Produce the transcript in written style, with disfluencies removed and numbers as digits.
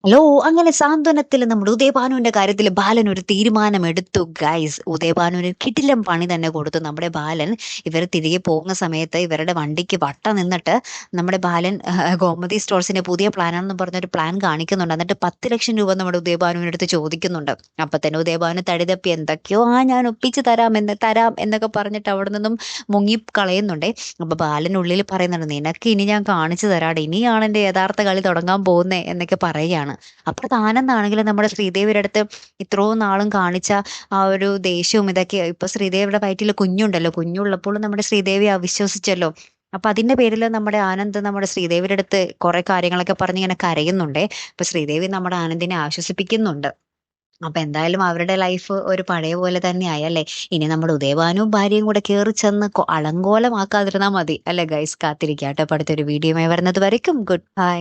Hello! അങ്ങനെ സാന്ത്വനത്തില് നമ്മുടെ ഉദയഭാനുവിന്റെ കാര്യത്തില് ബാലൻ ഒരു തീരുമാനമെടുത്തു ഗൈസ്. ഉദയഭാനുവിന് കിടിലൻ പണി തന്നെ കൊടുത്തു. നമ്മുടെ ബാലൻ ഇവര് തിരികെ പോകുന്ന സമയത്ത് ഇവരുടെ വണ്ടിക്ക് വട്ട നിന്നിട്ട് നമ്മുടെ ബാലൻ ഗോമതി സ്റ്റോഴ്സിന്റെ പുതിയ പ്ലാനാണെന്ന് പറഞ്ഞൊരു പ്ലാൻ കാണിക്കുന്നുണ്ട്. എന്നിട്ട് 10,00,000 രൂപ നമ്മുടെ ഉദയഭാനുവിനടുത്ത് ചോദിക്കുന്നുണ്ട്. അപ്പൊ തന്നെ ഉദയഭാനു തടിതപ്പി എന്തൊക്കെയോ ഞാൻ ഒപ്പിച്ച് തരാം എന്നൊക്കെ പറഞ്ഞിട്ട് അവിടെ നിന്നും മുങ്ങി കളയുന്നുണ്ടേ. അപ്പൊ ബാലൻ ഉള്ളിൽ പറയുന്നുണ്ട്, നിനക്ക് ഇനി ഞാൻ കാണിച്ചു തരാടെ, ഇനിയാണ് എന്റെ യഥാർത്ഥ കളി തുടങ്ങാൻ പോകുന്നേ എന്നൊക്കെ പറയുകയാണ്. അപ്പുറത്ത് ആനന്ദാണെങ്കിലും നമ്മുടെ ശ്രീദേവിയുടെ അടുത്ത് ഇത്രയും നാളും കാണിച്ച ആ ഒരു ദേഷ്യവും ഇതൊക്കെ ഇപ്പൊ ശ്രീദേവിയുടെ വയറ്റിൽ കുഞ്ഞുണ്ടല്ലോ, കുഞ്ഞുള്ളപ്പോൾ നമ്മുടെ ശ്രീദേവി അവിശ്വസിച്ചല്ലോ. അപ്പൊ അതിന്റെ പേരിൽ നമ്മുടെ ആനന്ദ് നമ്മുടെ ശ്രീദേവിയുടെ അടുത്ത് കുറെ കാര്യങ്ങളൊക്കെ പറഞ്ഞ് ഇങ്ങനെ കരയുന്നുണ്ടേ. അപ്പൊ ശ്രീദേവി നമ്മുടെ ആനന്ദിനെ ആശ്വസിപ്പിക്കുന്നുണ്ട്. അപ്പൊ എന്തായാലും അവരുടെ ലൈഫ് ഒരു പഴയ പോലെ തന്നെയായി അല്ലേ. ഇനി നമ്മുടെ ഉദയഭാനുവും ഭാര്യയും കൂടെ കേറി ചെന്ന് അലങ്കോലമാക്കാതിരുന്നാ മതി അല്ലെ ഗൈസ്. കാത്തിരിക്കാട്ടോ അടുത്തൊരു വീഡിയോയുമായി വരുന്നത് വരയ്ക്കും ഗുഡ് ബൈ.